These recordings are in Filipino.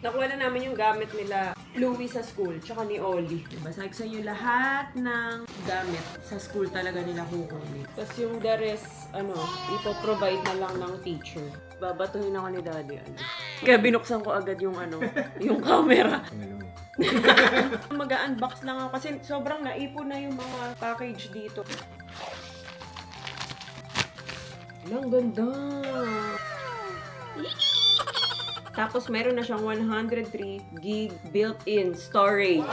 Nakuha na namin yung gamit nila Louie sa school, tsaka ni Ollie. Basag sa inyo lahat ng gamit sa school talaga nila kukunin. Tapos yung the rest, ipoprovide na lang ng teacher. Babatuhin ako ni Daddy. Kaya binuksan ko agad yung yung camera. Mag-unbox lang ako kasi sobrang naipon na yung mga package dito. Ang ganda! Tapos meron na siyang 103 gig built-in storage.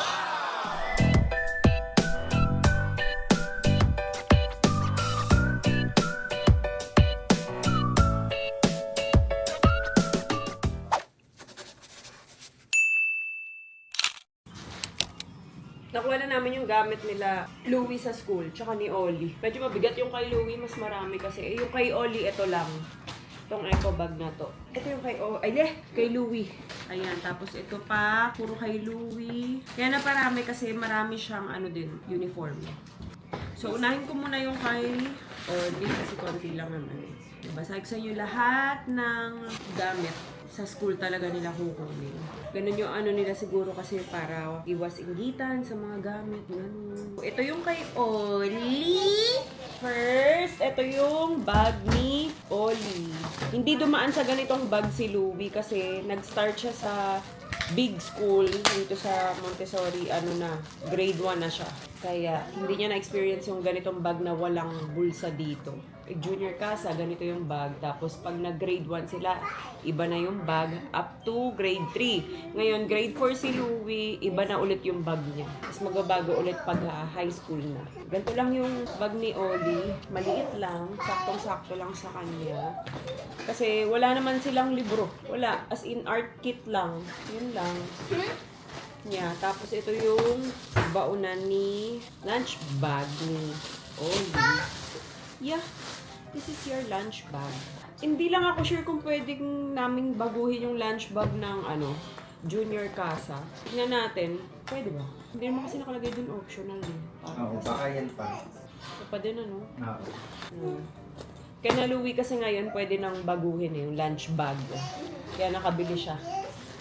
Nakuha na namin yung gamit nila Louie sa school, tsaka ni Ollie. Medyo mabigat yung kay Louie, mas marami kasi. Yung kay Ollie, ito lang. Itong eco bag na to. Ito yung kay Louie. Ayan, tapos ito pa, puro kay Louie. Kaya na parami kasi marami siyang uniform. So, unahin ko muna yung kay Ollie kasi konti lang naman. Basag sa inyo lahat ng gamit sa school talaga nila kukunin. Ganun yung nila siguro kasi para iwas inggitan sa mga gamit. Ganun. Ito yung kay Ollie. First, ito yung bag ni Ollie. Hindi dumaan sa ganitong bag si Louie kasi nag-start siya sa big school dito sa Montessori, grade 1 na siya. Kaya hindi niya na-experience yung ganitong bag na walang bulsa dito. Junior casa, ganito yung bag. Tapos pag nag-grade 1 sila, iba na yung bag up to grade 3. Ngayon, grade 4 si Louie, iba na ulit yung bag niya. Tapos magbabago ulit pag high school na. Ganito lang yung bag ni Ollie. Maliit lang, saktong-sakto lang sa kanya. Kasi wala naman silang libro. Wala, as in art kit lang. Yun lang. Yeah, tapos ito yung baunan ni lunch bag ni Ollie. Yeah, this is your lunch bag. Hindi lang ako sure kung pwedeng naming baguhin yung lunch bag ng junior casa. Tingnan natin. Pwede ba? Hindi naman kasi nakalagay dun optional eh. Oo, baka yan pa. Ito pa din Oo. Kaya na Louie kasi ngayon pwede nang baguhin yung lunch bag. Kaya nakabili siya.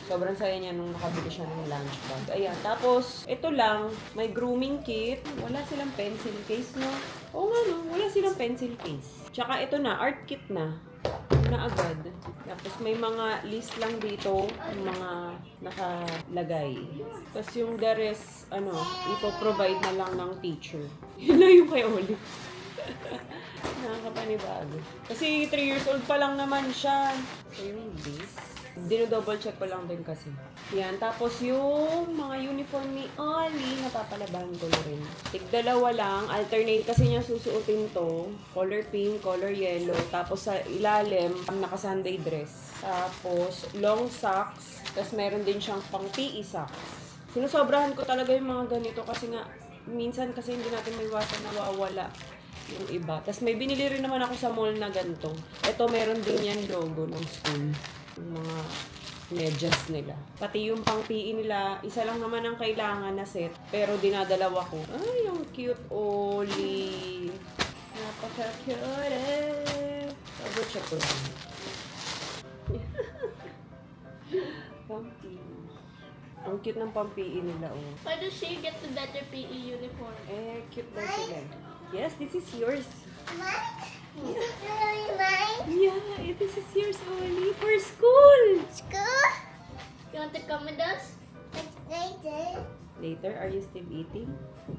Sobrang saya niya nung nakabili siya ng lunch bag. Ayan, tapos ito lang, may grooming kit. Wala silang pencil case, no? Oo nga, no? Wala silang pencil case. Tsaka ito na, art kit na. Na agad. Tapos may mga list lang dito, yung mga nakalagay. Tapos yung the rest, ipoprovide na lang ng teacher. Yun na yung kay Ollie. Nakakapanibago. Kasi 3 years old pa lang naman siya. So yung this. Dino-double check ko lang din kasi. Yan. Tapos yung mga uniform ni Ollie, napapalabahan ko na rin. Tig-dalawa lang. Alternate kasi niya susuotin to. Color pink, color yellow. Tapos sa ilalim, naka-Sunday dress. Tapos long socks. Tapos meron din siyang pang PE socks. Sinusobrahan ko talaga yung mga ganito kasi nga, minsan kasi hindi natin may iwasan na nawawala yung iba. Tapos may binili rin naman ako sa mall na ganito. Ito meron din yan logo ng school. Yung mga medyas nila. Pati yung pang PE nila, isa lang naman ang kailangan na set. Pero dinadalawa ko. Ay, yung cute Ollie. Napaka-cute. Double check ko lang. Pang PE. Ang cute ng pang PE nila, oh. Why does she get the better PE uniform? Cute daw sila. Yes, this is yours. Is it really mine? Yeah, this is yours, Ollie, for school. School? You want to come with us? Later. Later, are you still eating?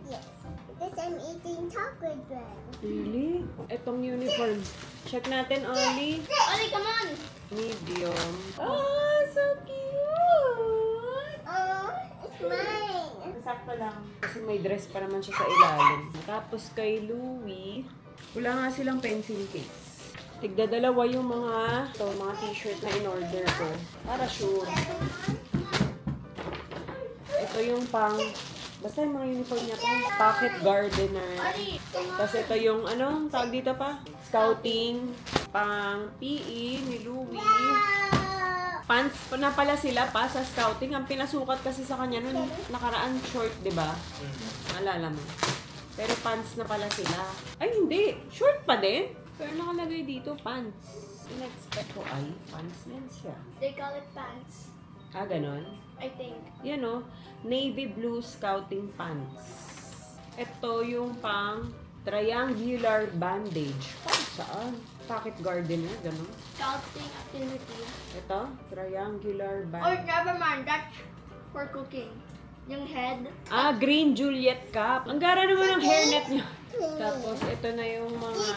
Yes. Because I'm eating chocolate bread. Really? Etong uniform. Check natin, Ollie. Ollie, come on! Medium. Oh, so cute! Oh, it's mine. Sakto lang. Kasi may dress pa naman siya sa ilalim. Tapos kay Louie, wala nga silang pencil case. Tigdadalawa yung mga t-shirt na in-order ko. Para sure. Ito yung basta yung mga uniform niya to. Pocket gardener. Tapos ito yung, tawag dito pa? Scouting. Pang PE ni Louie. Pants na pala sila pa sa scouting. Ang pinasukat kasi sa kanya nun, nakaraan short, di ba? Alala mo. Pero pants na pala sila. Ay, hindi. Short pa din. Pero nakalagay dito, pants. In-expect ko, ay, pants din siya. They call it pants. Ah, ganon? I think. Yan o, navy blue scouting pants. Ito yung pang triangular bandage. Saan? Pocket gardener, ganon. Scouting activity. Ito, triangular Or bandage. never mind, that's for cooking. Yung head. Ah, green Juliet cup. Ang gara naman ng hairnet niya. Tapos, ito na yung mga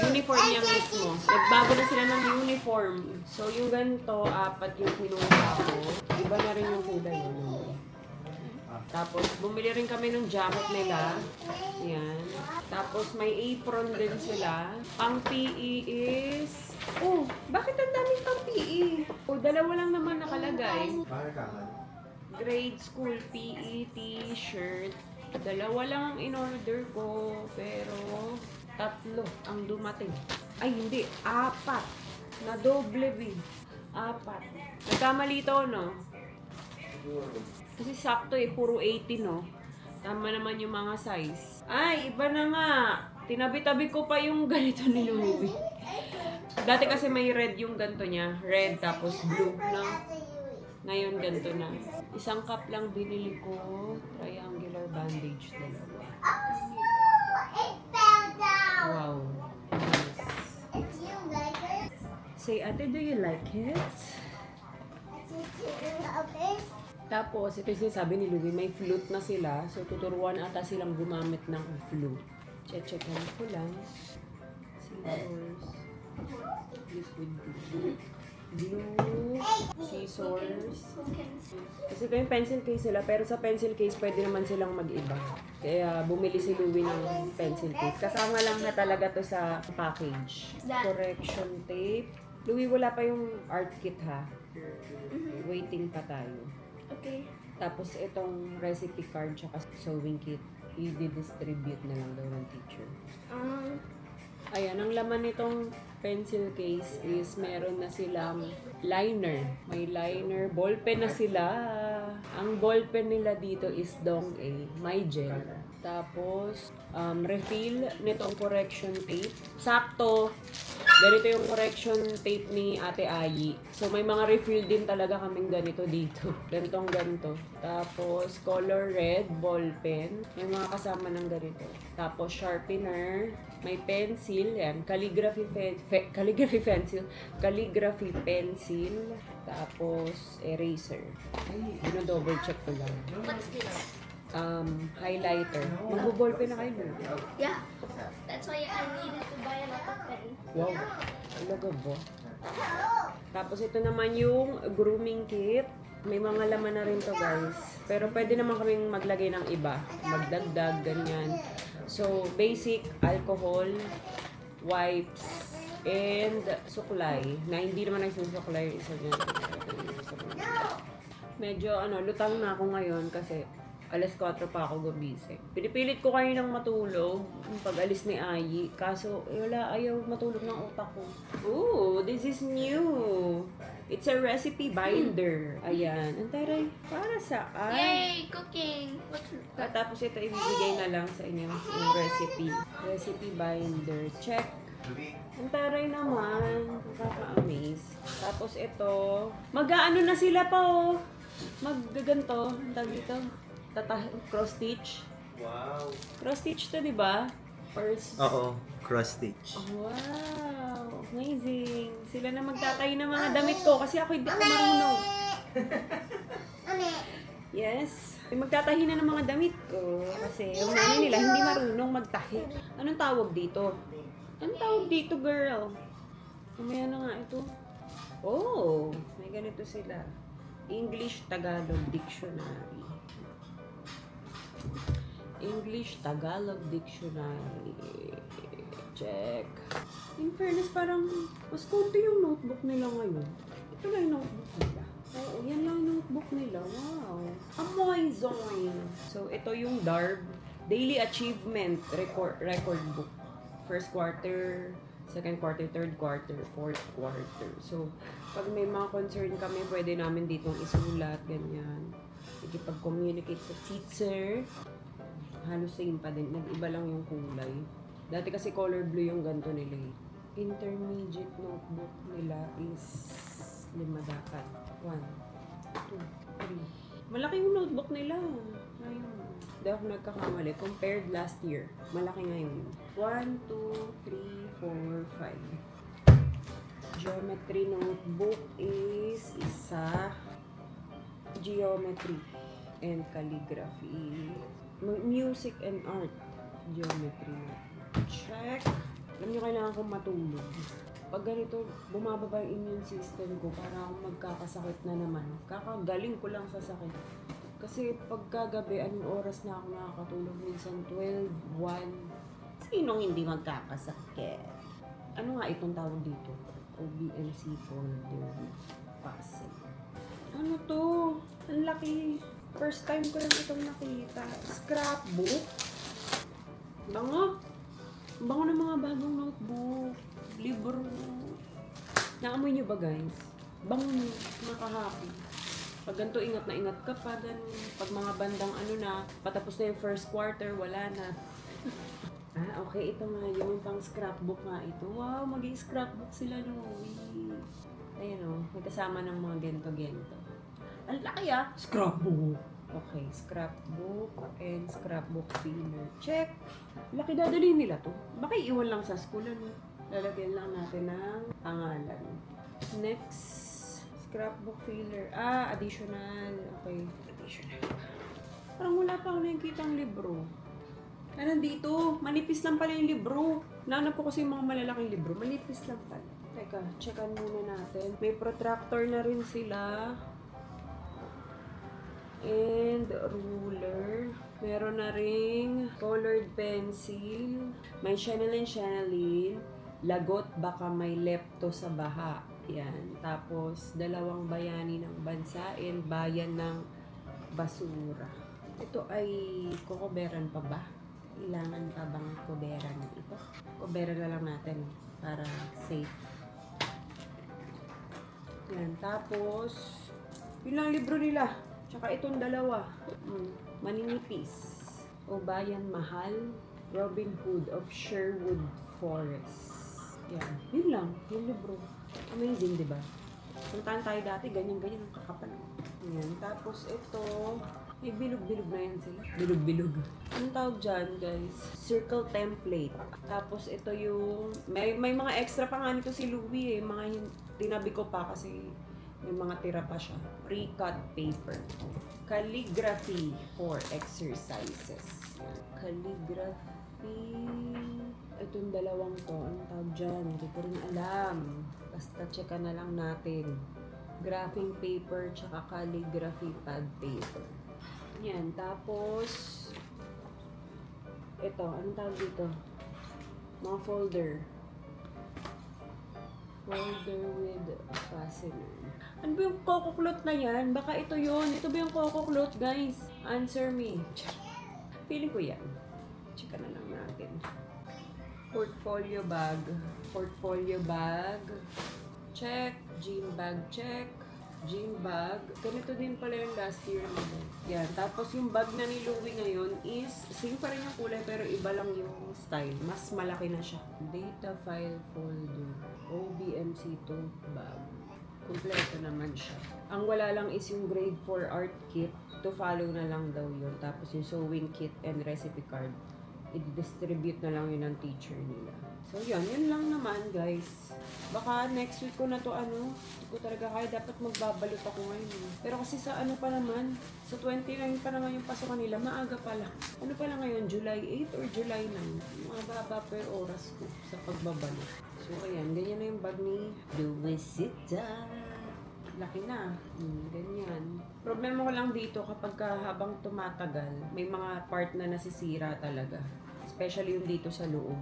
uniform niya mismo. Nagbago na sila ng uniform. So, yung ganito, 4 yung kinuha ko. Iba na rin yung kulay. No? Tapos, bumili rin kami ng jacket nila. Yan. Tapos, may apron din sila. Pang PE is... Oh, bakit ang daming pang PE? Oh, 2 lang naman nakalagay. Bakit ka man? Grade school PE t-shirt. 2 lang ang in-order ko, pero 3 ang dumating. Ay, hindi. 4. Na doble B. 4. Nagkamali ito, no? Siguro. Kasi sakto puro 80, no? Tama naman yung mga size. Ay, iba na nga. Tinabi-tabi ko pa yung ganito ni Louie. Dati kasi may red yung ganito niya. Red tapos blue, no? Ngayon ganito na. 1 cup lang binili ko. Triangular bandage 2. It fell down. Wow. Nice. If you like it, Say, ate, do you like it? if you love it, Tapos, ito yung sinasabi ni Louie, may flute na sila. So, tuturuan ata silang gumamit ng flute. Check-checkan ko lang. Scissors. Liquid glue. Glue. Scissors. Kasi ito yung pencil case sila, pero sa pencil case, pwede naman silang mag-iba. Kaya, bumili si Louie ng pencil case. Kasama lang na talaga to sa package. Correction tape. Louie, wala pa yung art kit ha. Waiting pa tayo. Okay. Tapos itong recipe card tsaka sewing kit, i-distribute na lang daw ng teacher. Ayan, ang laman nitong pencil case is meron na silang liner. May liner, ballpen na sila. Ang ballpen nila dito is Dong A, may gel. Tapos, refill nitong correction tape. Sakto, ganito yung correction tape ni Ate Ayi. So, may mga refill din talaga kaming ganito dito. Ganitong ganito. Tapos, color red, ball pen. May mga kasama ng ganito. Tapos, sharpener. May pencil. Yan. Calligraphy pencil. Calligraphy pencil. Tapos, eraser. Ay, double check ko lang. What's this? Highlighter. Mag-ballpen na kayo. Yeah. That's why I needed to buy a lot of pen. Wow. Talaga ba? Tapos ito naman yung grooming kit. May mga laman na rin to guys. Pero pwede naman kaming maglagay ng iba. Magdagdag, ganyan. So, basic, alcohol, wipes, and suklay. Na hindi naman nagsusuklay. Isa niya. Medyo lutang na ako ngayon kasi 4:00 pa ako gumising. Pinipilit ko kayo ng matulog yung pag-alis ni Ayi. Kaso, ayaw matulog ng utak ko. Ooh, this is new. It's a recipe binder. Ayan. Ang taray. Para saan? Yay! Cooking! What's Tapos ito, ibibigay na lang sa inyo yung recipe. Recipe binder. Check. Ang taray naman. Nakaka-amaze. Tapos ito, mag-aano na sila pa oh. Maggaganto. Ang tawag dito. Cross stitch. Wow. Cross stitch to, di ba? First. Oo, cross stitch. Wow. Amazing. Sila na magtatayo ng mga damit ko kasi ako hindi ako marunong. Yes. Magtatahi na ng mga damit ko kasi yung nanay nila hindi marunong magtahi. Anong tawag dito? Anong tawag dito, girl? Mamaya na nga ito. Oh, may ganito sila. English Tagalog Dictionary. English Tagalog Dictionary. Check. In fairness, parang mas konti yung notebook nila ngayon. Ito lang yung notebook nila. Oo, yan lang yung notebook nila. Wow. Amazing. So, ito yung DARB. Daily Achievement Record Book. First quarter, second quarter, third quarter, fourth quarter. So, pag may mga concern kami, pwede namin ditong isulat, ganyan. Ikipag-communicate sa teacher. Halos same pa din. Nag-iba lang yung kulay. Dati kasi color blue yung ganito nila eh. Intermediate notebook nila is 5 dapat. 1, 2, 3. Malaki yung notebook nila. Ayun. Hindi ako nagkakamali. Compared last year, malaki ngayon. 1, 2, 3, 4, 5. Geometry notebook is isa. Geometry and calligraphy. Music and art. Geometry. Check. Alam nyo, kailangan kong matulog. Pag ganito, bumababa yung immune system ko para akong magkakasakit na naman. Kakagaling ko lang sa sakit. Kasi pagkagabi, anong oras na ako nakakatulog? Minsan 12, 1. Sinong hindi magkakasakit? Ano nga itong tawag dito? OBMC folder. Puzzle. Ano to? Ang laki. First time ko lang itong nakita. Scrapbook. Bango. Bango ng mga bagong notebook. Libro. Naamoy nyo ba, guys? Bango nyo. Nakahappy. Pag ganito, ingat na ingat ka pa. Ganun. Pag mga bandang ano na, patapos na yung first quarter, wala na. Okay. Ito nga yung pang scrapbook nga ito. Wow, maging scrapbook sila, no? Ayan o. May kasama ng mga gento-gento. Ang laki scrapbook. Okay, scrapbook and scrapbook filler. Check. Laki, dadalhin nila to. Baka iwan lang sa school, ano? Lalagyan lang natin ng pangalan. Next, scrapbook filler. Additional. Okay, additional. Parang wala pa ako nakikitang libro. Nandito, manipis lang pala yung libro. Nahanap ko kasi yung mga malalaking libro. Manipis lang pala. Teka, checkan muna natin. May protractor na rin sila. And ruler. Meron na ring colored pencil. May channeling. Lagot, baka may lepto sa baha. Yan. Tapos, 2 bayani ng bansa and bayan ng basura. Ito ay kokoberan pa ba? Kailangan pa bang koberan ito? Koberan na lang natin para safe. Yan. Tapos, yun lang libro nila. Tsaka itong 2. Maninipis. O Bayan Mahal. Robin Hood of Sherwood Forest. Yan. Yun lang. Yung libro. Amazing, di ba? Puntahan tayo dati, ganyan-ganyan ang kakapal. Yan. Tapos ito, may bilog-bilog na yan sila. Bilog-bilog. Anong tawag dyan, guys? Circle template. Tapos ito yung, may mga extra pa nga nito si Louie eh. Mga tinabi ko pa kasi may mga tira pa siya. Pre-cut paper. Calligraphy for exercises. Calligraphy. Itong 2 to. Anong tawag dyan? Hindi ko rin alam. Basta checkan na lang natin. Graphing paper tsaka calligraphy pad paper. Yan. Tapos, ito. Anong tawag dito? Mga folder. Folder with fastener. Ano ba yung coco-cloth na yan? Baka ito yun. Ito ba yung coco-cloth, guys? Answer me. Feeling ko yan. Chika na lang natin. Portfolio bag. Portfolio bag. Check. Gym bag. Check. Gym bag. Ganito din pala yung last year naman. Yan. Tapos yung bag na ni Louie ngayon is same pa rin yung kulay pero iba lang yung style. Mas malaki na siya. Data file folder. OBMC tote bag. Kompleto naman siya. Ang wala lang is yung grade 4 art kit. To follow na lang daw yun. Tapos yung sewing kit and recipe card. I-distribute na lang yun ng teacher nila. So yun lang naman guys. Baka next week ko na to hindi ko talaga kaya. Dapat magbabalot ako ngayon. Pero kasi sa pa naman, sa 29 pa naman yung pasokan nila. Maaga pa lang. Ano pa lang ngayon? July 8 or July 9? Mga baba per oras ko sa pagbabalot. So ayan, ganyan na yung bag ni Luisita. Laki na. Ganyan. Problema ko lang dito kapag habang tumatagal, may mga part na nasisira talaga. Especially yung dito sa loob.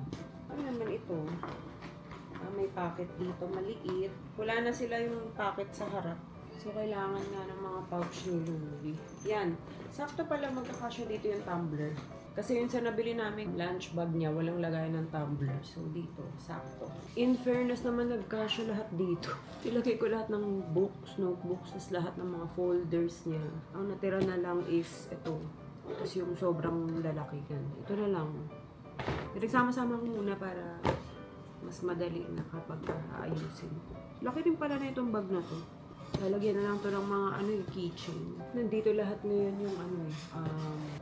Ano naman ito? May pocket dito maliit. Wala na sila yung pocket sa harap. So, kailangan nga ng mga pouch ni Louie. Yan. Sakto pala magkakasya dito yung tumbler. Kasi yun sa nabili namin lunch bag niya, walang lagay ng tumbler. So, dito, sakto. In fairness naman, nagkasya lahat dito. Ilagay ko lahat ng books, notebooks, tas lahat ng mga folders niya. Ang natira na lang is ito. Tapos yung sobrang lalaki yan. Ito na lang. Pinagsama-sama ko muna para mas madali na kapag aayusin. Laki din pala na itong bag na to. Lalagyan na lang to ng mga keychain. Nandito lahat ngayon yung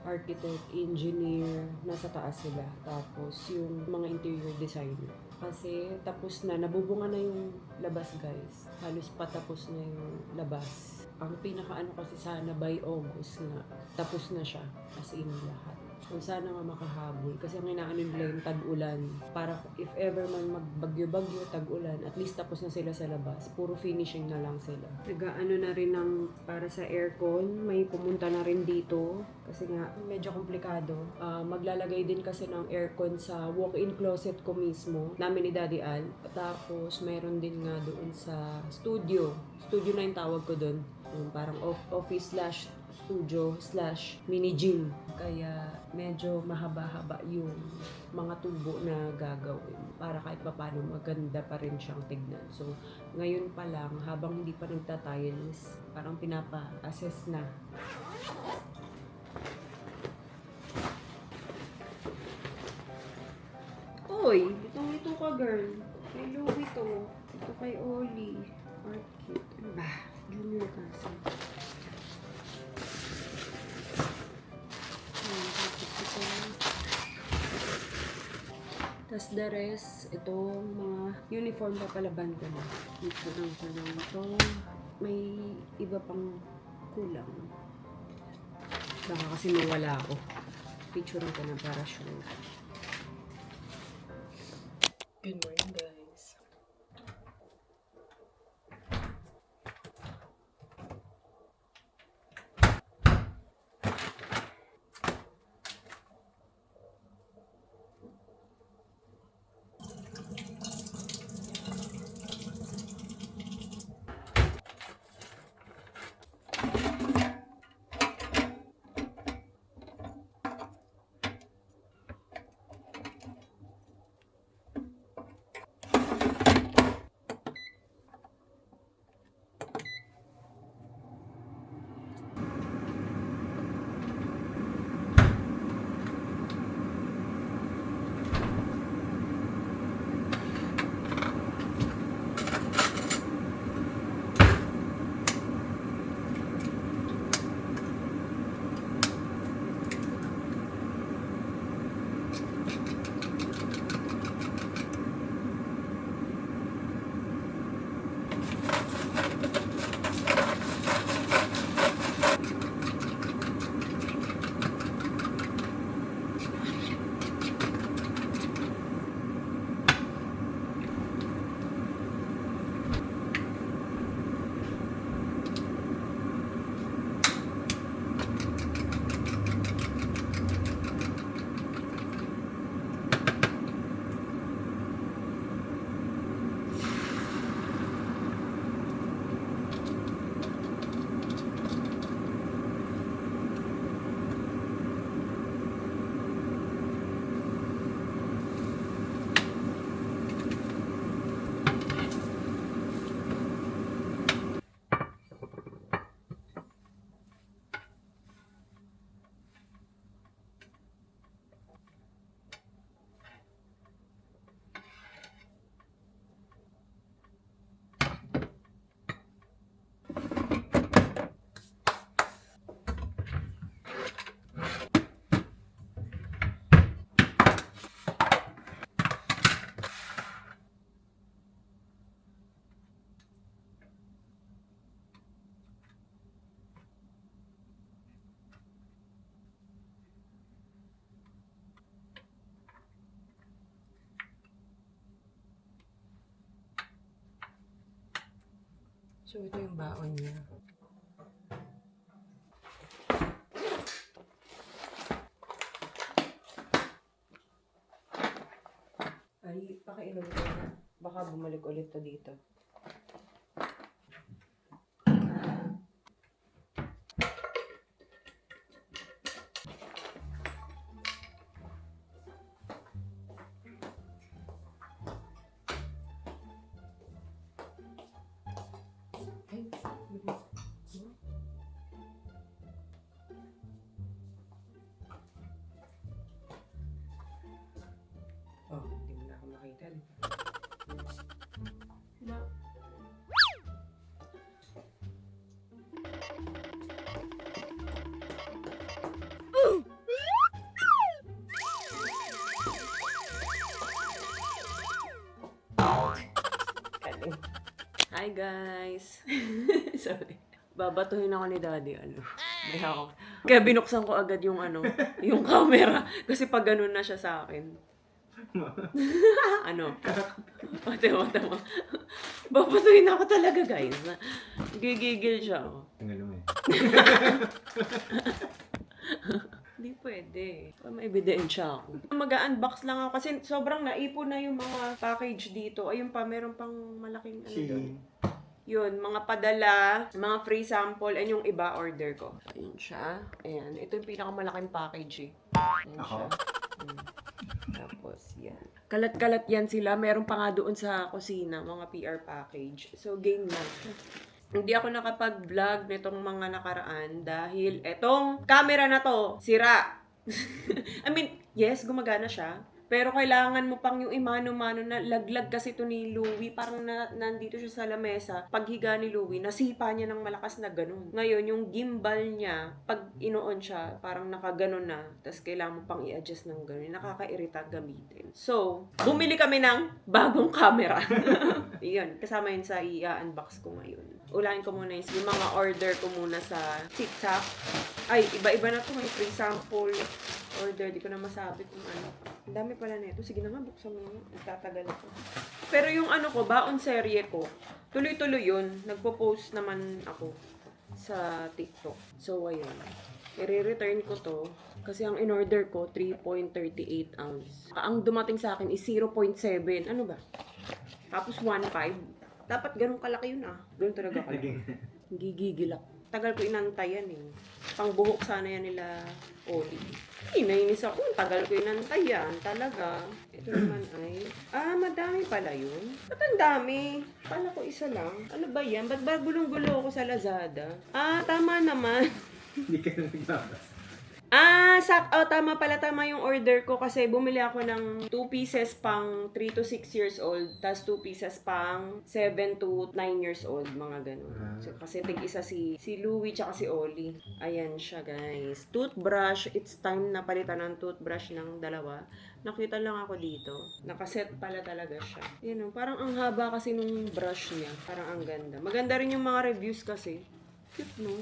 architect, engineer, nasa taas sila. Tapos yung mga interior designer. Kasi tapos na, nabubunga na yung labas guys. Halos patapos na yung labas. Ang pinakaano kasi sana by August na tapos na siya. As in lahat. So, sana nga makahabol. Kasi ang inaano nila yung tag-ulan. Para if ever man magbagyo-bagyo, tag-ulan, at least tapos na sila sa labas. Puro finishing na lang sila. Nag-ano na rin ng para sa aircon. May pumunta na rin dito. Kasi nga, medyo komplikado. Maglalagay din kasi ng aircon sa walk-in closet ko mismo. Namin ni Daddy Al. Tapos, mayroon din nga doon sa studio. Studio na yung tawag ko doon. Yung parang office slash studio slash mini gym. Kaya medyo mahaba-haba yung mga tubo na gagawin para kahit papaano maganda pa rin siyang tignan. So, ngayon pa lang, habang hindi pa nagtatiles, parang pinapa-assess na. Oy, litong-lito ka girl. Kay Louie to. Ito kay Oli. Art kit. Ano ba? Junior kasi. Tapos the rest, itong mga uniform pa palaban ko na. Dito lang ko lang ito. May iba pang kulang. Baka kasi mawala ako. Picture ko na para sure. Good morning guys. So, ito yung baon niya. Ay, pakailan ko na. Baka bumalik ulit to dito. Ay, oh, hindi mo na ako makita. Diba? Hi guys! Sorry. Babatuhin ako ni Daddy, May ako. Kaya binuksan ko agad yung yung camera. Kasi pag ganun na siya sa akin. Tama. Babatuhin ako talaga, guys. Gigigil siya. Ang ano eh. Hindi pwede. May ebidensya ako. Mag-unbox lang ako kasi sobrang naipon na yung mga package dito. Ayun pa, meron pang malaking doon. Yun, mga padala, mga free sample, and yung iba order ko. Ayun siya. Ayan. Ito yung pinakamalaking package eh. Ayan siya. Tapos, yan. Kalat-kalat yan sila. Meron pa nga doon sa kusina, mga PR package. So, game na. Hindi ako nakapag-vlog nitong mga nakaraan dahil etong camera na to, sira. I mean, yes, gumagana siya. Pero kailangan mo pang yung imano-mano na laglag kasi to ni Louie. Parang nandito siya sa lamesa. Paghiga ni Louie, nasipa niya ng malakas na ganun. Ngayon, yung gimbal niya, pag inoon siya, parang nakaganon na. Tapos kailangan mo pang i-adjust ng ganun. Nakakairita gamitin. So, bumili kami ng bagong camera. Iyon, kasama yun sa i-unbox ko ngayon. Ulahin ko muna yung mga order ko muna sa TikTok. Ay, iba-iba na to. May free sample order. Di ko na masabi kung ano. Ang dami pala nito. Sige na nga, buksan mo nga. Nagtatagal ako. Pero yung ko, baon serye ko, tuloy-tuloy yun. Nagpo-post naman ako sa TikTok. So, ayun. I-return ko to. Kasi ang in-order ko, 3.38 ounce. Ang dumating sa akin is 0.7. Ano ba? Tapos 1.5. Dapat ganun kalaki yun Ganun talaga kalaki. Gigigil ako. Tagal ko inantay yan eh. Pangbuhok sana yan nila Oli. Nainis ako. Tagal ko inantay yan. Talaga. Ito naman ay... madami pala yun. Ba't ang dami? Pala ko isa lang. Ano ba yan? Ba't ba gulong-gulo ako sa Lazada? Tama naman. Hindi ka na nagbabasa. Tama pala, tama yung order ko kasi bumili ako ng 2 pieces pang 3 to 6 years old, tas 2 pieces pang 7 to 9 years old, mga ganun. So, kasi tig-isa si Louie tsaka si Oli. Ayan siya, guys. Toothbrush, it's time na palitan ng toothbrush ng dalawa. Nakita lang ako dito. Nakaset pala talaga siya. Yun, parang ang haba kasi nung brush niya. Parang ang ganda. Maganda rin yung mga reviews kasi. Cute, no?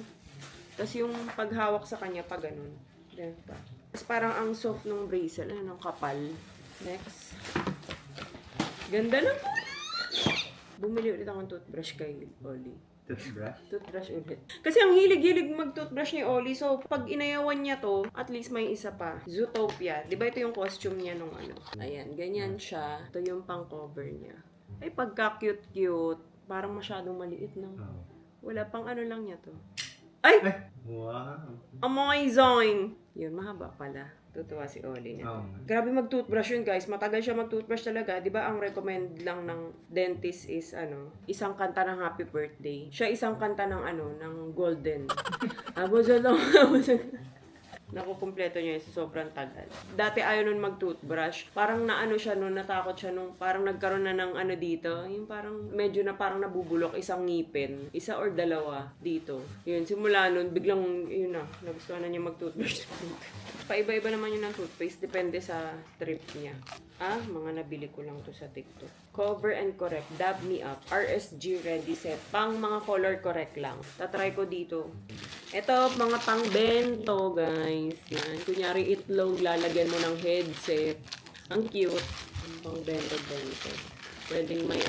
Tas yung paghawak sa kanya, pag ganun. Diba? Tapos parang ang soft nung bracelet, ng kapal. Next. Ganda lang. Bumili ulit akong toothbrush kay Oli. Toothbrush? Toothbrush ulit. Kasi ang hilig-hilig mag-toothbrush ni Oli. So, pag inayawan niya to, at least may isa pa. Zootopia. Diba ito yung costume niya nung Ayan, ganyan siya. Ito yung pang-cover niya. Ay, pagka-cute-cute. Parang masyadong maliit na. Wala pang lang niya to. Ay! Wow. Amazing! Yun, mahaba pala. Tutuwa si Oli niya. Grabe mag-toothbrush yun, guys. Matagal siya mag-toothbrush talaga. Di ba ang recommend lang ng dentist is, isang kanta ng happy birthday. Siya isang kanta ng, ng golden. Nakukumpleto niya sa sobrang tagal. Dati ayaw nun mag-toothbrush. Parang siya nun, natakot siya nung parang nagkaroon na ng dito. Yung parang medyo na parang nabubulok isang ngipin. Isa or dalawa dito. Yun, simula nun, biglang, nagustuhan na niya mag-toothbrush. Paiba-iba naman yun ng toothpaste. Depende sa trip niya. Mga nabili ko lang to sa TikTok. Cover and correct. Dab me up. RSG ready set. Pang mga color correct lang. Tatry ko dito. Ito, mga pang-bento, guys. Yan. Kunyari itlog, lalagyan mo ng headset. Ang cute. Pang-bento. Pwedeng may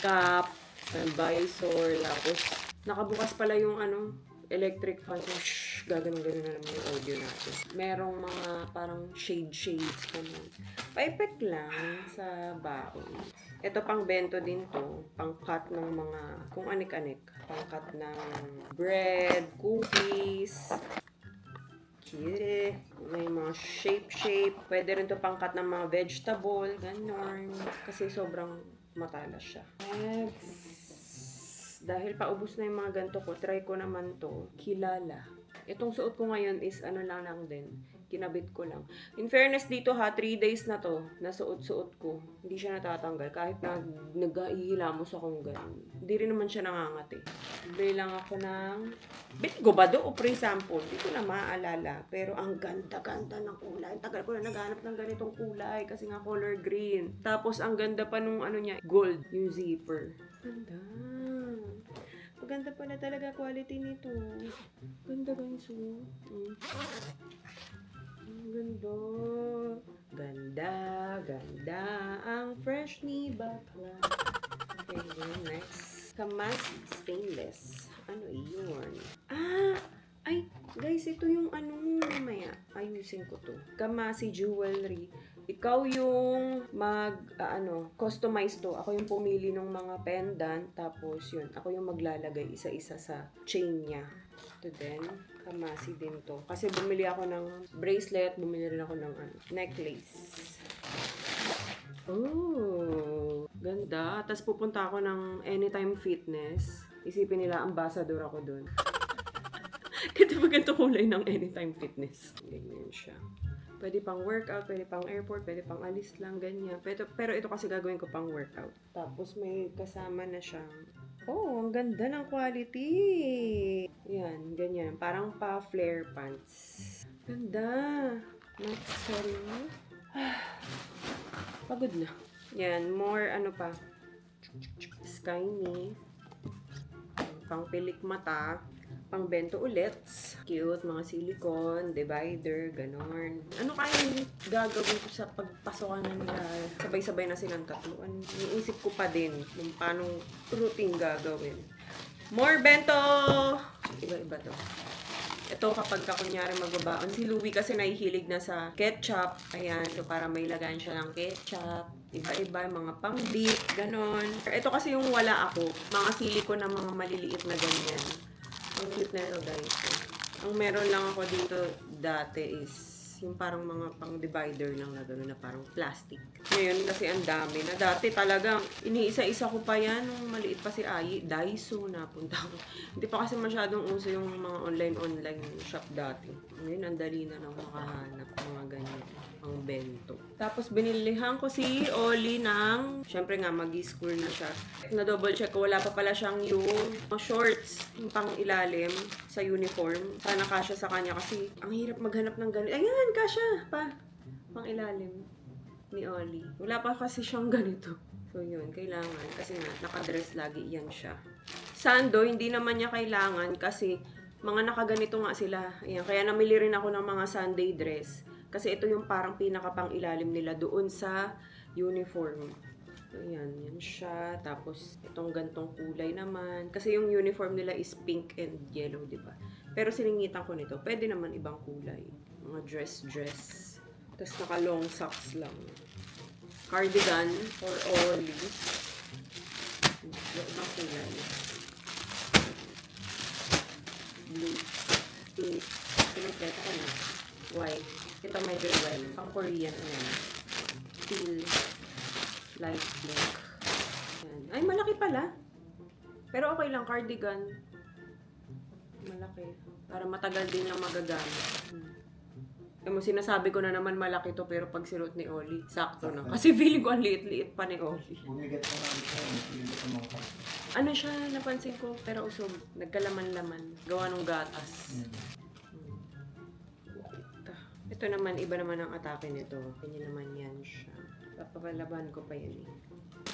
cup, visor, tapos nakabukas pala yung electric fan. So, gaganon-ganon na naman yung audio natin. Merong mga parang shades naman. Pa-effect lang sa baon. Ito pang bento din to. Pang-cut ng mga kung anik-anik. Pang-cut ng bread, cookies. Cute. May mga shape. Pwede rin to pang-cut ng mga vegetable. Ganon. Kasi sobrang matalas siya. Dahil paubos na yung mga ganito ko, try ko naman to. Kilala. Itong suot ko ngayon is lang din. Kinabit ko lang. In fairness dito 3 days na to, nasuot-suot ko. Hindi siya natatanggal. Kahit na nag-ihilamos akong ganun. Hindi rin naman siya nangangati. Bili lang ako ng... Bili ko ba do o free sample? Hindi ko na maaalala. Pero ang ganda-ganda ng kulay. Tagal ko na naghanap ng ganitong kulay kasi nga color green. Tapos ang ganda pa nung niya, gold, yung zipper. Ganda. Maganda pala talaga quality nito. Ganda guys, oh. Ganda. Ganda ang fresh ni bakla. Okay, next. Kamasi stainless. Ano iyon? Ay, guys, ito yung mamaya. Ayusin ko to. Kamasi jewelry. Ikaw yung customize to. Ako yung pumili ng mga pendant. Tapos yun, ako yung maglalagay isa-isa sa chain niya. Ito din, Kamasi din to. Kasi bumili ako ng bracelet, bumili rin ako ng necklace. Oh, ganda. Tapos pupunta ako ng Anytime Fitness. Isipin nila, ambassador ako dun. Kasi ba ganito kulay ng Anytime Fitness? Ganyan siya. Pwede pang workout, pwede pang airport, pwede pang alis lang, ganyan. Pero ito kasi gagawin ko pang workout. Tapos may kasama na siyang, ang ganda ng quality. Yan, ganyan. Parang pa-flare pants. Ganda. Next, sorry. Pagod na. Yan, more Skyny. Pang pilik mata. Pang bento ulit. Cute, mga silicone, divider, ganon. Ano kaya yung gagawin ko sa pagpasokan na nila? Sabay-sabay na silang tatlo. Iniisip ko pa din kung paano routine gagawin. More bento! Iba-iba to. Ito kapag kunyari magbabaon. Si Louie kasi nahihilig na sa ketchup. Ayan, so para may lagaan siya ng ketchup. Iba-iba, mga pang-dip, ganon. Ito kasi yung wala ako. Mga silicone na mga maliliit na ganyan. Ang cute na ito, guys. Ang meron lang ako dito dati is yung parang mga pang-divider lang na gano'n na parang plastic. Ngayon kasi ang dami na. Dati talagang iniisa-isa ko pa yan nung maliit pa si Ayi. Daiso napunta ko. Hindi pa kasi masyadong uso yung mga online shop dati. Ngayon ang dali na lang makahanap mga ganyan. Ang bento. Tapos binilihan ko si Oli ng, syempre nga mag-school na siya. Na double check ko, wala pa pala siyang yung shorts, yung pang ilalim sa uniform. Para nakasya sa kanya kasi ang hirap maghanap ng ganito. Ayan, kasya pa. Pang ilalim ni Oli. Wala pa kasi siyang ganito. So yun, kailangan. Kasi nga, nakadress lagi yan siya. Sando, hindi naman niya kailangan kasi mga nakaganito nga sila. Ayan, kaya namili rin ako ng mga Sunday dress. Kasi ito yung parang pinakapang ilalim nila doon sa uniform. So, yan siya. Tapos, itong gantong kulay naman. Kasi yung uniform nila is pink and yellow, di ba? Pero siningitan ko nito. Pwede naman ibang kulay. Mga dress. Tapos, naka-long socks lang. Cardigan for Oli. Ibang kulay. Blue. Pink. Pinagkita ko na. White. Ito medyo well. Pang Korean yan. Teal. Light pink. Yan. Ay, malaki pala. Pero okay lang, cardigan. Malaki. Para matagal din lang magagamit. Sinasabi ko na naman malaki to, pero pag sinuot ni Oli, sakto na. Kasi feeling ko ang liit-liit pa ni Oli. Bumigat pa namin siya. Ano siya, napansin ko, pero usog. Nagkalaman-laman. Gawa ng gatas. Ito naman, iba naman ang atake nito. Kanya naman yan siya. Papapalaban ko pa yan eh.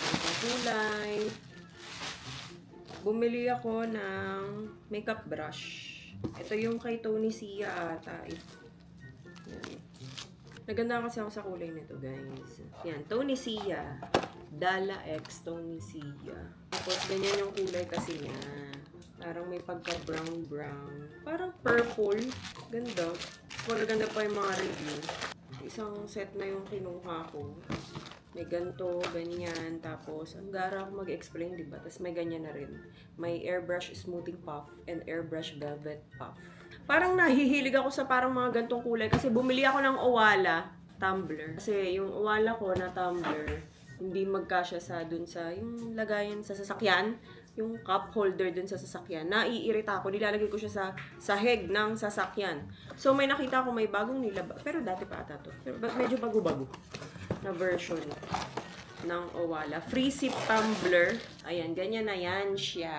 Ang kulay. Bumili ako ng makeup brush. Ito yung kay Tony Sia ata. Yan. Naganda kasi ako sa kulay nito, guys. Yan, Tony Sia. Dala X Tony Sia. Tapos ganyan yung kulay kasi niya. Parang may pagka-brown. Parang purple. Ganda. Maganda pa yung mga review. Isang set na yung kinuha ko. May ganito, ganyan. Tapos, ang gara ako mag-explain, diba? Tapos may ganyan na rin. May airbrush smoothing puff and airbrush velvet puff. Parang nahihilig ako sa parang mga gantong kulay. Kasi bumili ako ng Owala tumbler. Kasi yung Owala ko na tumbler, hindi magkasya sa dun sa yung lagayan sa sasakyan. Yung cup holder dun sa sasakyan. Naiirita ako. Nilalagay ko siya sa sahig ng sasakyan. So, may nakita ko may bagong nilaba. Pero dati pa ata to. Pero medyo bago-bago na version ng Owala. Free sip tumbler. Ayan, ganyan na yan siya.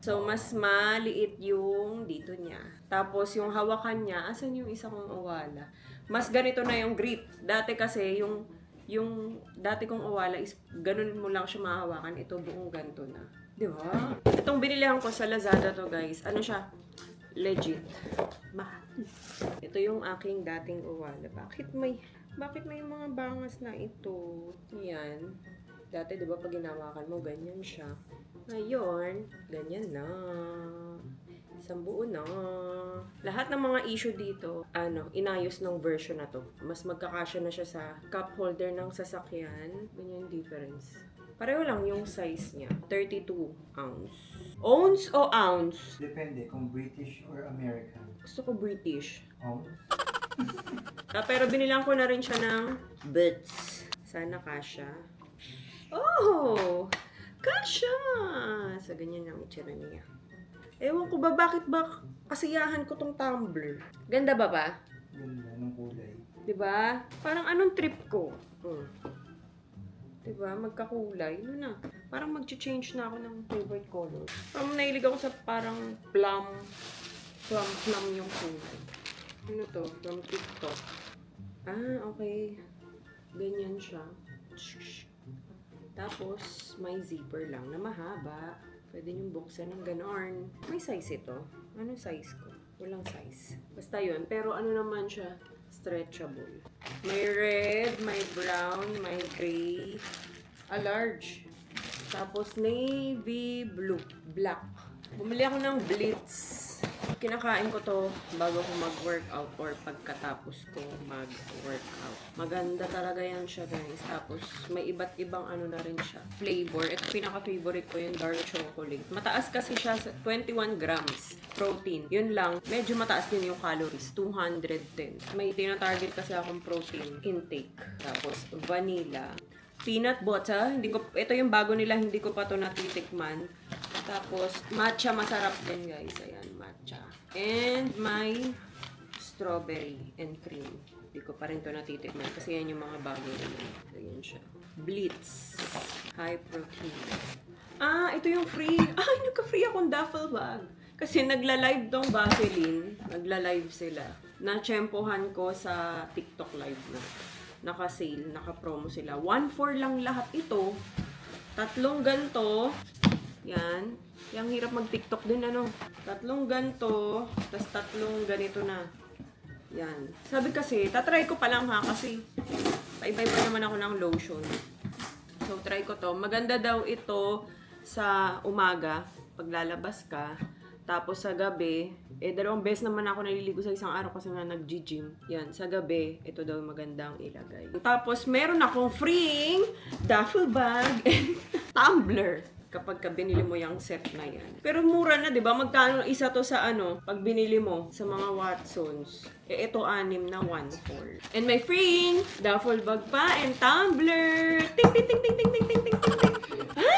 So, mas maliit yung dito niya. Tapos, yung hawakan niya, asan yung isa kong Owala? Mas ganito na yung grip. Dati kasi, yung dati kong Owala is ganun mo lang siya mahawakan. Ito buong ganito na. Di ba? Itong binilihan ko sa Lazada to, guys. Ano siya? Legit. Mahal. Ito yung aking dating uwala. Bakit may mga bangas na ito? Yan. Dati, di ba, pag hinawakan mo, ganyan siya. Ngayon, ganyan na. Isang buo na. Lahat ng mga issue dito, inayos ng version na to. Mas magkakasya na siya sa cup holder ng sasakyan. Ganyan yung difference. Pareho lang yung size niya. 32 ounce. Ounce o ounce? Depende kung British or American. Gusto ko British. Ounce? Pero binilang ko na rin siya ng boots. Sana kasya. Oh! Kasya! So, ganyan ang itsura niya. Ewan ko ba, bakit ba kasiyahan ko tong tumbler? Ganda ba ba? Ganda ng kulay. Diba? Parang anong trip ko? Diba? Magkakulay. Ano na? Parang mag-change na ako ng favorite color. Parang nahilig ako sa parang plum yung kulay. Ano to? From TikTok. Okay. Ganyan siya. Tapos, may zipper lang na mahaba. Pwede niyong buksan ng ganon. May size ito. Anong size ko? Walang size. Basta yun. Pero ano naman siya? Stretchable. May red, may brown, may gray. A large. Tapos navy blue. Black. Bumili ako ng Blitz. Kinakain ko to bago ko mag-workout or pagkatapos ko mag-workout. Maganda talaga yan siya, guys. Tapos may iba't ibang ano na rin siya. Flavor. Ito pinaka-favorite ko yung dark chocolate. Mataas kasi siya sa 21 grams protein. Yun lang. Medyo mataas din yung calories. 210. May tinatarget kasi akong protein intake. Tapos vanilla. Peanut butter. Ito yung bago nila. Hindi ko pa to natitikman. Tapos matcha. Masarap din, guys. Ayan, matcha. And may strawberry and cream. Hindi ko pa rin to natitikman kasi yan yung mga bago nila. Ayan siya. Blitz. High protein. Ito yung free. Nagka-free akong duffel bag. Kasi nagla-live tong Vaseline. Nagla-live sila. Na-tsempohan ko sa TikTok live na. Naka-sale, naka-promo sila. 1.4 lang lahat ito. 3 ganto. Yan. Yang hirap mag-TikTok din, 3 ganto. Tapos 3 ganito na. Yan. Sabi kasi, tatry ko pa lang kasi paibay pa naman ako ng lotion. So, try ko to. Maganda daw ito sa umaga, paglalabas ka. Tapos sa gabi, 2 beses naman ako naliligo sa isang araw kasi nga nag-gym. Yan, sa gabi, ito daw magandang ilagay. Tapos meron akong freeing duffel bag and tumbler kapag binili mo yung set na yan. Pero mura na, 'di ba? Magkano isa to sa pag binili mo sa mga Watsons? Ito 6 na 1.4. And may freeing duffel bag pa and tumbler. Ting ting ting ting ting ting ting ting ting. Ha?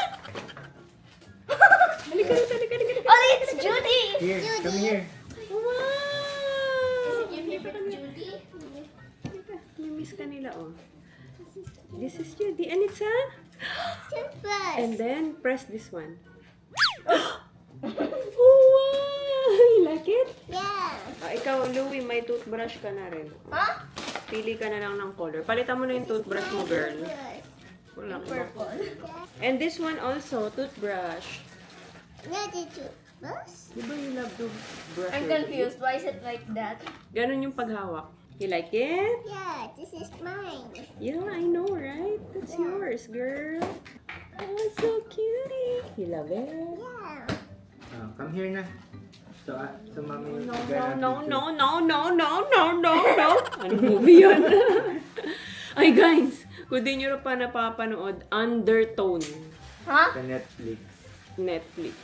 Halika. Oh, it's Judy! Here, come here. Wow! Is it your favorite Judy? Mimiss ka nila, This is Judy. And it's a... Toothbrush. And then, press this one. Oh, wow! You like it? Yeah. Ikaw, Louie, may toothbrush ka na rin. Huh? Pili ka na lang ng color. Palitan mo na yung toothbrush mo, girl. Wala ko. Purple. And this one also, toothbrush. Where did you brush? Di ba you love toothbrush? I'm confused. Why is it like that? Ganun yung paghawak. You like it? Yeah, this is mine. Yeah, I know, right? That's yours, girl. Oh, so cutie. You love it? Yeah. Come here na. So, mami, No. Ano movie yun? Ay, guys, kung di nyo pa napapanood, Undertone. Huh? Sa Netflix. Netflix.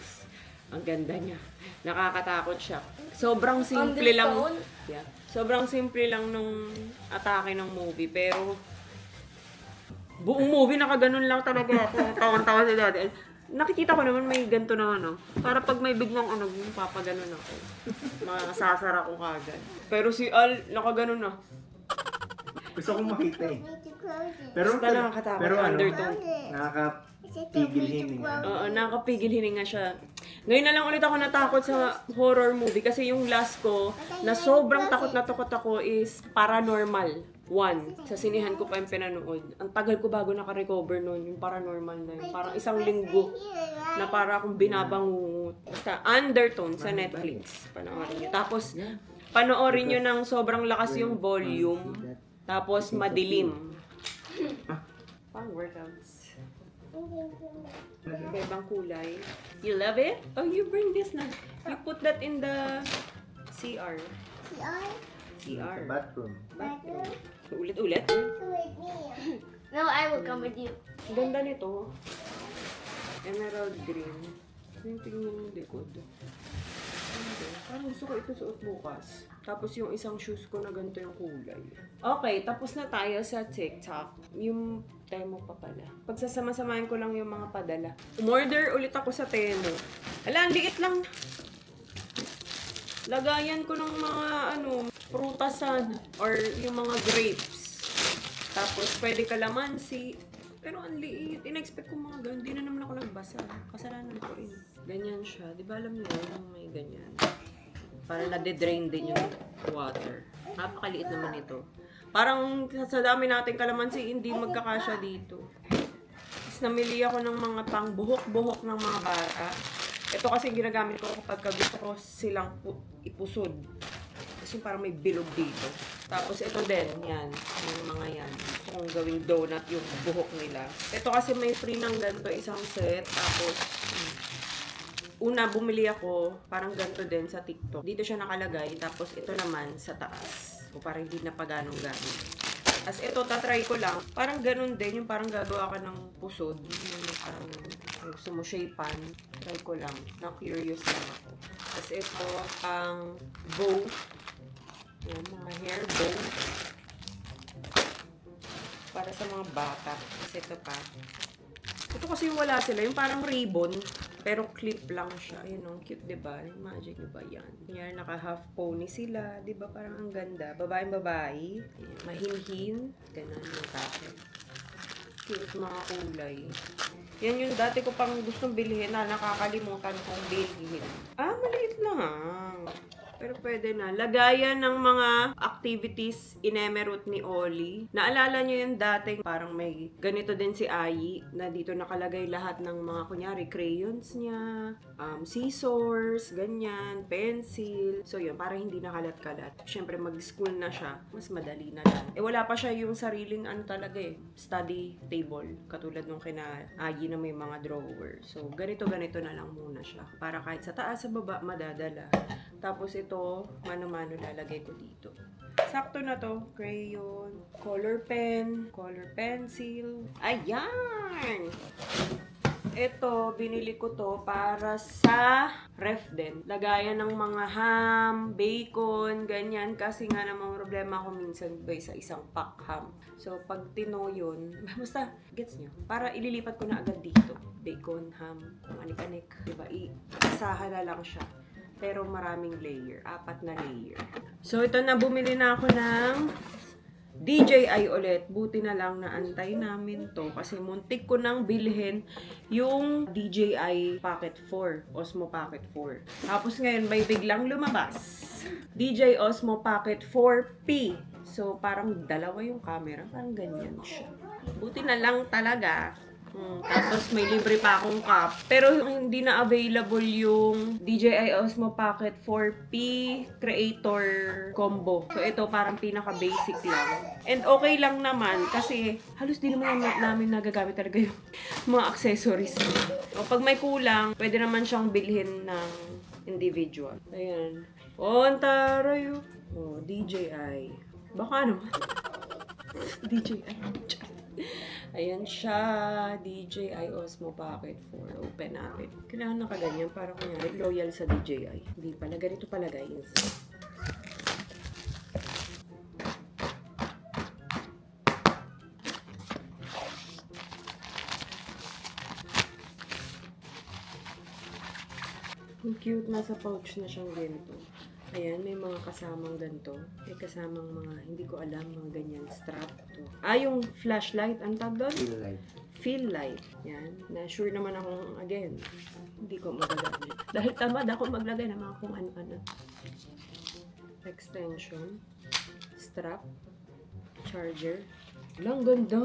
Ang ganda niya. Nakakatakot siya. Sobrang simple lang. Undertone? Yeah. Sobrang simple lang nung atake ng movie. Pero, buong movie nakaganon lang talaga ako. Tawan-tawa si daddy. Nakikita ko naman may ganito na Para pag may biglang papaganon ako. Makakasasara ko kagad. Pero si Al, nakaganon na. Gusto kong makita eh. Need to close it. Pero, Basta nakakatakot, pero Undertone. Close it. nakakapigil hininga. Oo, nakakapigil hininga siya. Ngayon na lang ulit ako natakot sa horror movie kasi yung last ko na sobrang takot na takot ako is Paranormal 1. Sa sinihan ko pa yung pinanood. Ang tagal ko bago naka-recover noon, yung Paranormal na yun. Parang isang linggo na para akong binabangungot. Basta Undertone sa Netflix. Panoorin nyo. Tapos, panoorin nyo ng sobrang lakas yung volume. Tapos, madilim. Pang workouts. Ibang kulay. You love it? Oh, you bring this na. You put that in the CR. CR? CR. Bathroom. Bathroom? Ulit-ulit. With me. No, I will come with you. Ang ganda nito. Emerald green. Yung tingnan yung likod. Ano? Parang gusto ko ito suot bukas. Tapos yung isang shoes ko na ganito yung kulay. Okay, tapos na tayo sa TikTok. Yung Temo pa pala. Pagsasama-samahin ko lang yung mga padala. Umorder ulit ako sa Temo. Ala, ang liit lang. Lagayan ko ng mga prutasan or yung mga grapes. Tapos pwede kalamansi. Pero ang liit. In-expect ko mga ganun. Di na naman ako nagbasa. Kasalanan ko rin. Ganyan siya. Di ba alam niyo yung may ganyan? Para nade-drain din yung water. Napakaliit naman ito. Parang sa dami nating kalamansi, hindi magkakasya dito. Tapos namili ako ng mga pang buhok-buhok ng mga bata. Ito kasi ginagamit ko kapag gusto ko silang ipusod. Kasi parang may bilog dito. Tapos ito din, yan. Yung mga yan. Gusto kong gawing donut yung buhok nila. Ito kasi may free ng ganito, isang set. Tapos, una, bumili ako, parang ganito din sa TikTok. Dito siya nakalagay. Tapos ito naman sa taas. O parang hindi na pa ganong gamit. As ito, tatry ko lang. Parang ganun din, yung parang gagawa ka ng pusod. Yung parang gusto mo shapean. Try ko lang. Na-curious lang ako. As ito, ang bow. Yan, mga hair bow. Para sa mga bata. As ito pa. Ito kasi yung wala sila. Yung parang ribbon. Pero clip lang siya. Ayun, ang cute, diba? Imagine nyo ba yan? Yan, naka-half pony sila. Diba? Parang ang ganda. Babaeng-babae. Ayan, mahinhin. Ganun yung kasi. Cute mga kulay. Yan yung dati ko pang gustong bilhin na nakakalimutan kong bilhin. Ah, maliit lang. Pero pwede na. Lagayan ng mga activities in-emerald ni Oli. Naalala nyo yung dating parang may ganito din si Ayi na dito nakalagay lahat ng mga kunyari crayons niya, scissors, ganyan, pencil. So yun, parang hindi nakalat-kalat. Siyempre mag-school na siya, mas madali na lang. Eh wala pa siya yung sariling talaga study table. Katulad nung kina Ayi na may mga drawer. So ganito-ganito na lang muna siya. Para kahit sa taas, sa baba, madadala. Tapos ito, mano-mano lalagay ko dito. Sakto na to. Crayon, color pen, color pencil. Ayan! Ito, binili ko to para sa ref din. Lagayan ng mga ham, bacon, ganyan. Kasi nga namang problema ko minsan ba sa isang pack ham. So, pag tino yun, basta, gets nyo? Para ililipat ko na agad dito. Bacon, ham, kung anik-anik. Diba? Isahan na lang siya. Pero maraming layer. 4 na layer. So, ito na. Bumili na ako ng DJI ulit. Buti na lang na antay namin to. Kasi muntik ko nang bilhin yung DJI Pocket 4. Osmo Pocket 4. Tapos ngayon, may biglang lumabas. DJI Osmo Pocket 4P. So, parang dalawa yung camera. Parang ganyan siya. Buti na lang talaga. Tapos may libre pa akong cup. Pero hindi na available yung DJI Osmo Pocket 4P Creator Combo. So ito parang pinaka-basic lang. And okay lang naman kasi halos di naman namin nagagamit talaga yung mga accessories. O pag may kulang, pwede naman siyang bilhin ng individual. Ayan. Ang taray. DJI. Baka naman. DJI. Ayan siya, DJI Osmo Pocket 4. Open natin. Kailangan nakaganyan para kunyari loyal sa DJI. Hindi pala, ganito pala guys. Ang cute, nasa pouch na siyang ganito. Ayan, may mga kasamang ganito. May kasamang mga, hindi ko alam, mga ganyan, strap to. Ah, yung flashlight, ang tawag doon? Feel like. Feel light. Yan. Na sure naman akong, again, hindi ko magagamit. Dahil tamad ako maglagay ng mga kung ano-ano. Extension. Strap. Charger. Lang ganda.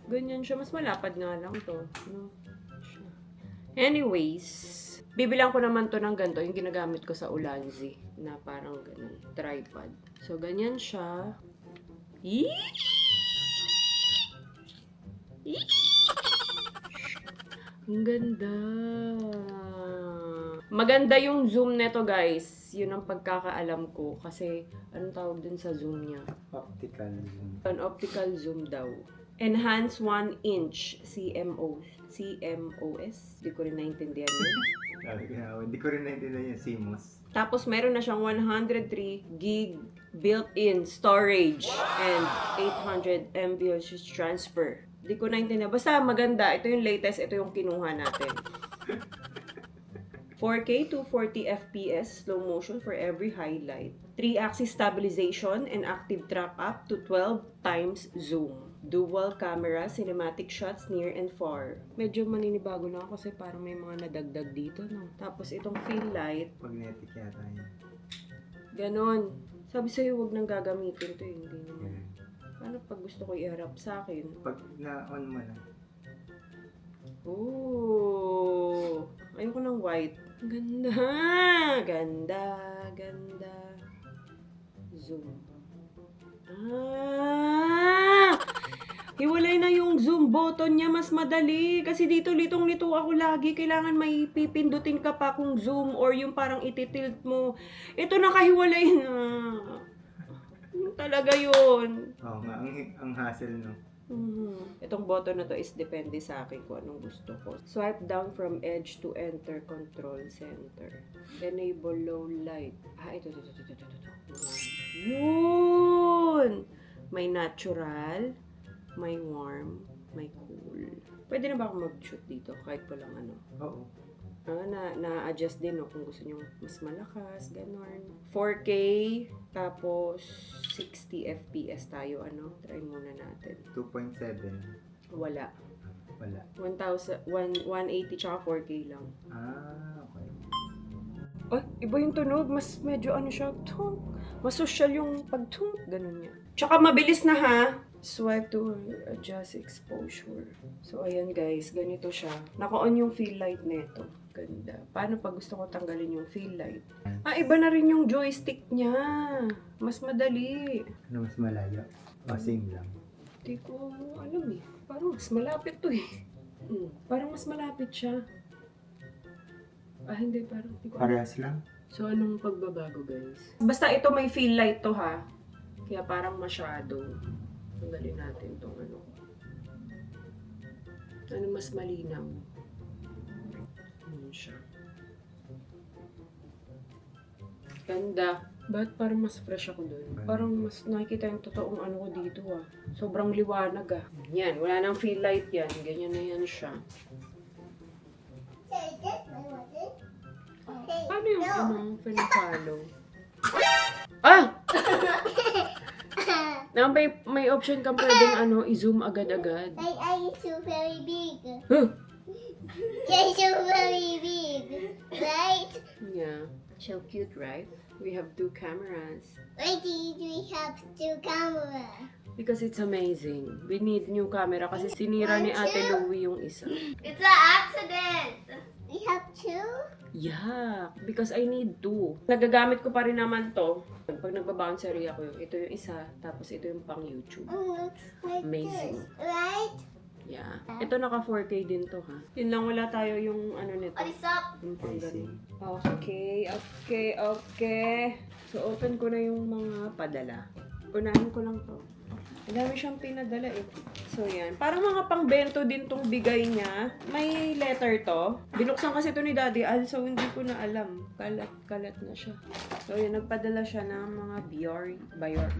Ganyan siya. Mas malapad nga lang to. No? Anyways, bibilang ko naman to ng ganito. Yung ginagamit ko sa Ulanzi. Na parang ganun. Tripod. So, ganyan siya. Yee! Ang ganda. Maganda yung zoom neto, guys. Yun ang pagkakaalam ko. Kasi, anong tawag dun sa zoom niya? Optical zoom. An optical zoom daw. Enhance 1 inch CMOS. Di ko rin naintindihan yun. Sabi ko na, hindi ko rin naintindihan yung CMOS. Tapos, meron na siyang 103 gig built-in storage and 800 MB transfer. Di ko naintindihan. Basta maganda. Ito yung latest. Ito yung kinuha natin. 4K to 40 FPS slow motion for every highlight. 3-axis stabilization and active track up to 12 times zoom. Dual camera, cinematic shots near and far. Medyo maninibago na ako kasi parang may mga nadagdag dito, no? Tapos itong fill light, Magnetic yata yun. ganon. Sabi sa'yo, huwag nang gagamitin to, hindi naman. Yeah. Paano pag gusto ko i-harap sa akin? Pag na-on mo na. Oh, ayoko ng white. Ganda! Ganda! Ganda! Zoom. Ah! Hiwalay na yung zoom button niya. Mas madali. Kasi dito, litong-lito ako lagi. Kailangan may pipindutin ka pa kung zoom or yung parang ititilt mo. Ito nakahiwalay na. Yun talaga yun. Oo nga, ang hassle no. Itong button na to is depende sa akin kung anong gusto ko. Swipe down from edge to enter control center. Enable low light. Ah, ito. Yun! May natural, may warm, may cool. Pwede na ba ako mag-shoot dito kahit walang ano? Oo. Na-adjust din, no, kung gusto nyo mas malakas, ganon. 4K, tapos 60 FPS tayo, ano? Try muna natin. 2.7. Wala. Wala. 180 tsaka 4K lang. Ah, okay. Ay, iba yung tunog. Mas medyo ano siya, tunk. Mas social yung pag-tunk. Ganun niya. Tsaka mabilis na ha. Swipe to adjust exposure. So, ayan guys. Ganito siya. Naka-on yung fill light nito. Ganda. Paano pag gusto ko tanggalin yung fill light? Ah, iba na rin yung joystick niya. Mas madali. Ano mas malayo? O, same lang. Hindi ko alam eh. Parang mas malapit to eh. Parang mas malapit siya. Ah, hindi. Parang hindi ko alam. Parehas lang? So, anong pagbabago, guys? Basta ito may fill light to, ha? Kaya parang masyado. Tanggalin natin tong ano. Ano mas malinaw? Ano siya? Ganda. Ba't parang mas fresh ako doon? Parang mas nakikita yung totoong ano ko dito, ah. Sobrang liwanag, ah. Yan, wala nang fill light yan. Ganyan na yan siya. So this my water. Okay. Paano yung ano, follow? Ah! May option kang pwedeng ano, i-zoom agad-agad. Like I so very big. Huh? You're so very big. Right? Yeah. So cute, right? We have 2 cameras. Why did we have two camera? Because it's amazing. We need new camera kasi sinira ni Ate Louie yung isa. It's an accident. We have two? Yeah, because I need 2. Nagagamit ko pa rin naman to. Pag nagbabouncery ako, ito yung isa, tapos ito yung pang YouTube. Looks like Amazing. this, right? Yeah. Ito naka 4K din to, ha? Yun lang, wala tayo yung ano nito. What is up? Yung pang Facing. ganun. Okay. So, open ko na yung mga padala. Unahin ko lang to. Ang dami siyang pinadala eh. So, yan. Parang mga pangbento din tong bigay niya. May letter to. Binuksan kasi to ni Daddy Al, so hindi ko na alam. Kalat na siya. So, yan. Nagpadala siya ng mga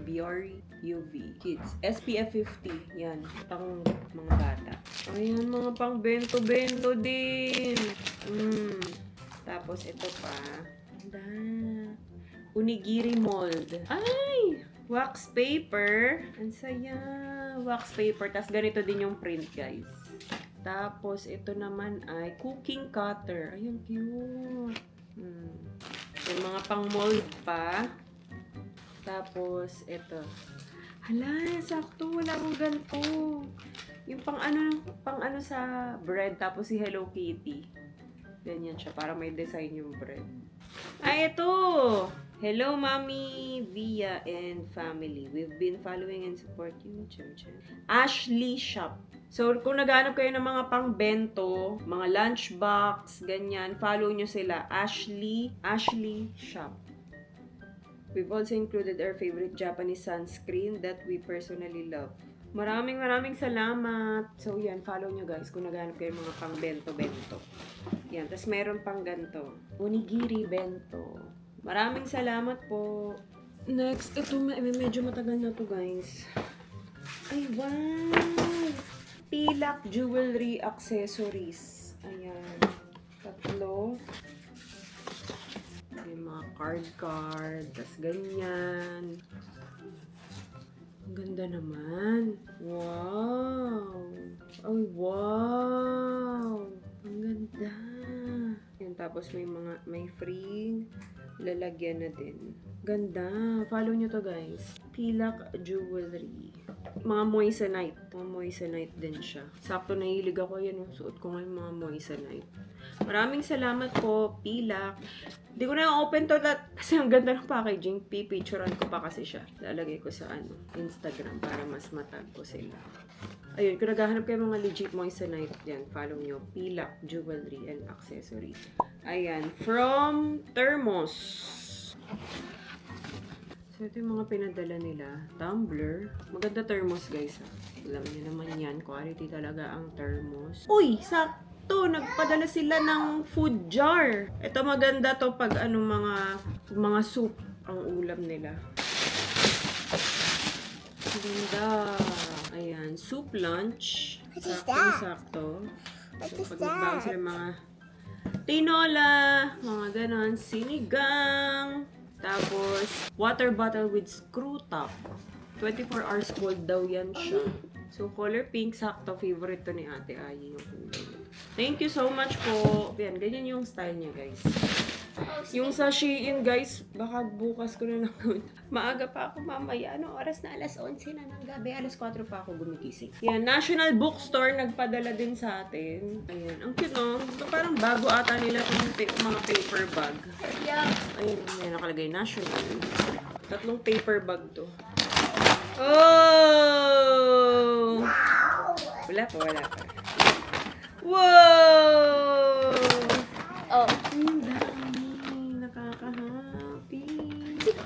Biore UV Kids. SPF 50. Yan. Pang mga bata. Ayan, mga pangbento-bento din. Tapos, ito pa. Ganda. Onigiri mold. Ay! Wax paper. Ang saya. Wax paper. Tapos ganito din yung print, guys. Tapos, ito naman ay cooking cutter. Ayun, cute. May mga pang mold pa. Tapos, ito. Hala, sakto. Wala akong ganito. Yung pang ano sa bread. Tapos si Hello Kitty. Ganyan siya. Para may design yung bread. Ay, ito! Hello, Mommy, Via, and family. We've been following and support you. Ashley Shop. So, kung naghanap kayo ng mga pang-bento, mga lunchbox, ganyan, follow nyo sila. Ashley Shop. We've also included our favorite Japanese sunscreen that we personally love. Maraming salamat. So, yan, follow nyo guys kung naghanap kayo ng mga pang-bento-bento. Yan, tas meron pang ganito. Onigiri bento. Maraming salamat po. Next, ito medyo matagal na to guys. Ay, wow! Pilak jewelry accessories. Ayan. 3. May mga card. Tas ganyan. Ang ganda naman. Wow! Ay, wow! Ang ganda. Yan, tapos may free lalagyan na din. Ganda. Follow nyo to guys. Pilak jewelry. Mga moissanite din siya. Sakto nahilig ako yan. Suot ko ngayon mga moissanite. Maraming salamat po, Pilak. Hindi ko na open to kasi ang ganda ng packaging. Pipicturean ko pa kasi siya. Lalagay ko sa Instagram para mas matag ko sila. Ayun, kung naghahanap kayo mga legit moissanite yan, follow nyo. Pilak Jewelry and Accessories. Ayan, from Thermos. So, ito yung mga pinadala nila. Tumbler. Maganda thermos, guys. Alam niyo naman yan. Quality talaga ang thermos. Uy! Sakto! Nagpadala sila ng food jar. Ito maganda to pag mga soup ang ulam nila. Maganda. Ayan. Soup lunch. What is Sakto. What So, is pag magbago that? sila mga tinola, mga ganon, sinigang, tapos water bottle with screw top. 24 hours cold daw yan siya. So, color pink, sakto. Favorite to ni Ate Ayi yung kulay. Thank you so much po. Yan, ganyan yung style niya, guys. Yung sa Shein, guys, baka bukas ko na lang gawin. Maaga pa ako mamaya. Ano oras na? Alas 11 na ng gabi. Alas 4 pa ako gumigising. Yan, National Bookstore nagpadala din sa atin. Ayan, ang cute, no? Parang bago ata nila itong mga paper bag. Yeah. Ayun, yan nakalagay. National. 3 paper bag to. Oh! Wala pa. Wow! Oh. Ang dami. Nakaka-happy. This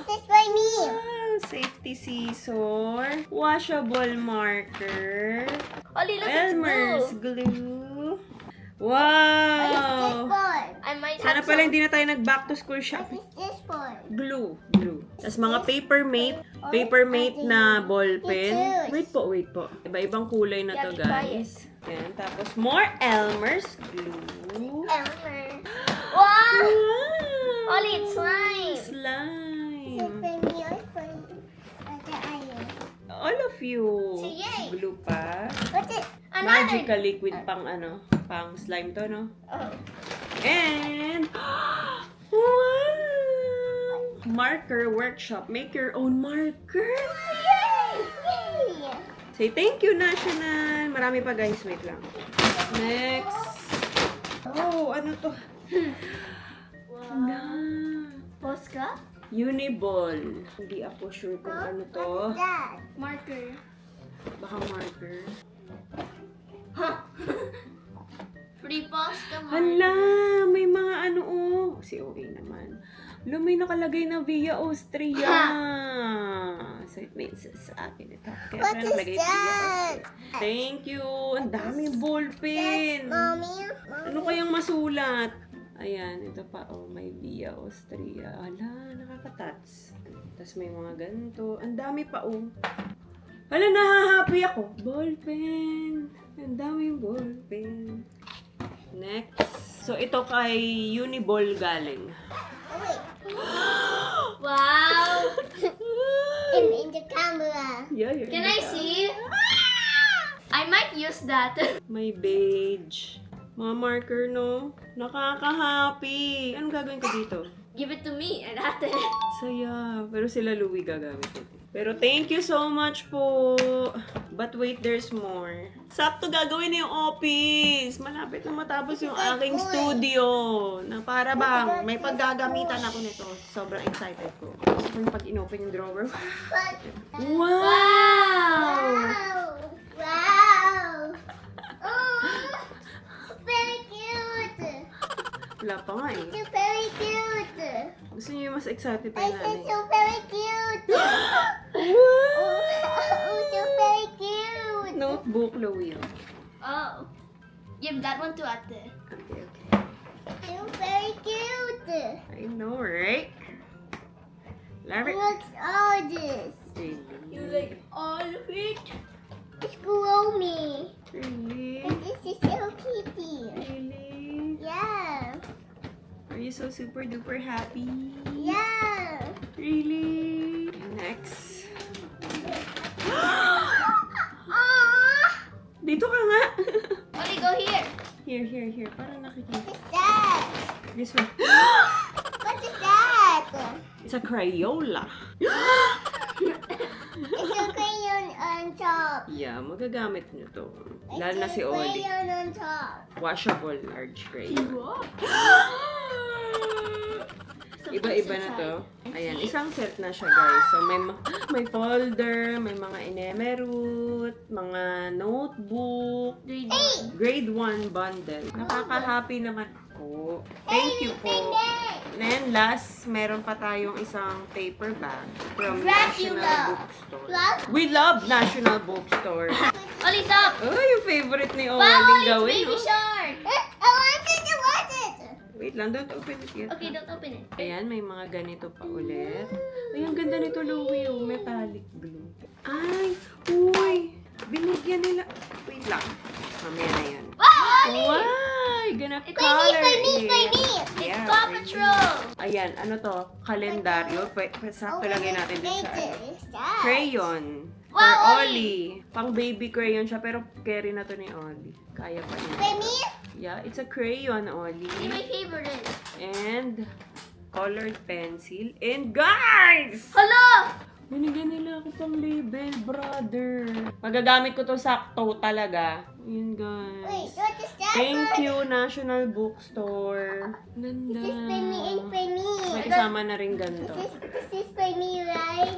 is for me. Wow! Safety scissor. Washable marker. Ollie, look, Elmer's it's blue. glue. What is this Wow! for? I might Sana have pala some. hindi na tayo nag-back to school shop. What is this for? Glue. Tapos mga papermate na ballpen. Wait po. Iba-ibang kulay na to, Yeah, try guys. Yan. Tapos more Elmer's glue. Elmer. Wow! Wow! Ollie, it's slime. This is Slime. for me or for Ate Ayan? All of you. Sige. Glue pa. What's it? Another. Magical liquid pang pang slime to, no? Oh. And wow! Marker workshop. Make your own marker. Yay! Say thank you, National. Marami pa, guys. Wait lang. Next. Oh, ano to? Na. Posca? Uniball. Hindi ako sure kung ano to. What's that? Marker. Baka marker. Free Posca marker. Hala! May mga si OA naman. May nakalagay na Via Austria. So, it means sa akin ito. Kaya What pala is nakalagay Via that? Austria. Thank you! Ang daming ballpen! Mommy? Ano kayang masulat? Ayan, ito pa. Oh, may Via Austria. Hala, nakakatats. Tapos may mga ganito. Ang dami pa, oh. Hala, nahahappy ako. Ballpen. Ang daming ballpen. Next. So, ito kay Uniball galing. Oh, wait. Yeah, you're Can in the I see? I might use that. May beige. Mga marker, no? Nakaka-happy. Anong gagawin ko dito? Give it to me and ate. Saya. Pero sila Louie gagamit ito. Pero thank you so much po. But wait, there's more. Sakto gagawin na yung office. Malapit na matapos yung aking studio. Na para bang may paggagamitan ako nito. Sobrang excited ko. Gusto ko yung pag inopen yung drawer. Wow! Wow! Wow! Oh, it's very cute. Wala pa nga eh. It's very cute. Gusto niyo yung mas excited pa I yung said nanay. so very cute. Wow! Oh, so very cute. Notebook, Louie. Oh. Give that one to ate. Okay, okay. So very cute. I know, right? Love it. Look all this. Really? all of it? It's Kuromi. Really? And this is Hello Kitty. Really? Yeah. Are you so super duper happy? Yeah. Really? Next. Aww. Dito ka nga. Oli, go here. Here. Parang nakikita. What's that? This one. What is that? It's a Crayola. It's a crayon on top. Yeah, magagamit nyo to. It's Lalo na a si Oli. crayon on top. Washable large crayon. Wow. Iba-iba na to. Ayan, isang set na siya, guys. So, may folder, may mga inemerut, mga notebook, grade 1 bundle. Nakaka-happy naman po. Thank you po. And then, last, meron pa tayong isang paper bag from National Dracula. Bookstore. Love. We love National Bookstore. Oli, stop. Oh, yung favorite ni Wow, Oling it's gawin. baby Oh. shark. I want it. I want it. Wait lang, don't open it yet. Okay, don't open it. Ayan, may mga ganito pa ulit. Ay, ang ganda nito, Louie, oh. Metallic blue. Ay, uy! Binigyan nila. Wait lang. Mamaya na yan. Wow, Oli! Why? Gonna It's color by me, it. by me. Yeah, Paw by me. Patrol. Ayan, ano to? Kalendaryo. Sakto lagay natin din sa ano. What's that? Crayon. For Wow, Oli. Pang baby crayon siya, pero carry na to ni Oli. Kaya pa niya. By me? Yeah, it's a crayon, Oli. It's my favorite. And colored pencil. And guys! Hello! Binigyan nila ako pang label, brother. Magagamit ko to sakto talaga. Yun, Wait, guys. what is that? Thank you, National Bookstore. Ganda. This is by me and by me. May kasama na rin ganito. This is by me, right?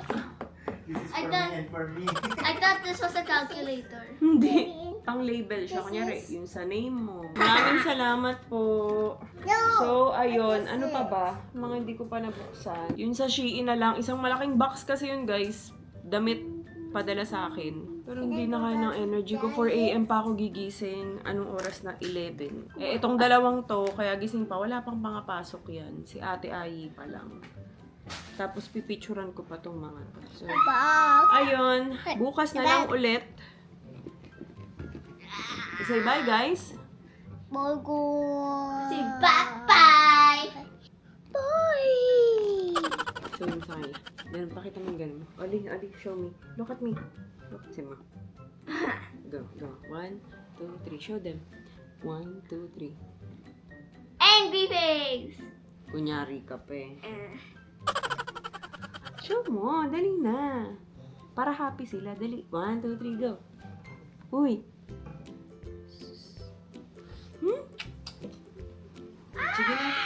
This is I for got- me and for me. I thought this was a calculator. Hindi. Pang label siya. Kunyari, yung sa name mo. Maraming salamat po. No. So, ayun. Ano pa ba? Mga hindi ko pa nabuksan. Yun sa Shein na lang. Isang malaking box kasi yun, guys. Damit padala sa akin. Pero hindi na kaya ng energy ko. 4 a.m. pa ako gigising. Anong oras na? 11. Eh, itong dalawang to, kaya gising pa. Wala pang pangapasok yan. Si Ate Ayi pa lang. Tapos pipicturan ko pa tong mga to. So, Box. ayun. Bukas na lang ulit. Say bye, guys. Bogo. Say bye-bye! Bye. Show mo sa kanya. Ganun, pakita mo yung ganun. Oli, show me. Look at me. Look at Sima. Go. 1, 2, 3. Show them. 1, 2, 3. Angry face! Kunyari ka pa eh. Show mo. Dali na. Para happy sila. Dali. 1, 2, 3, go. Uy. Sige na.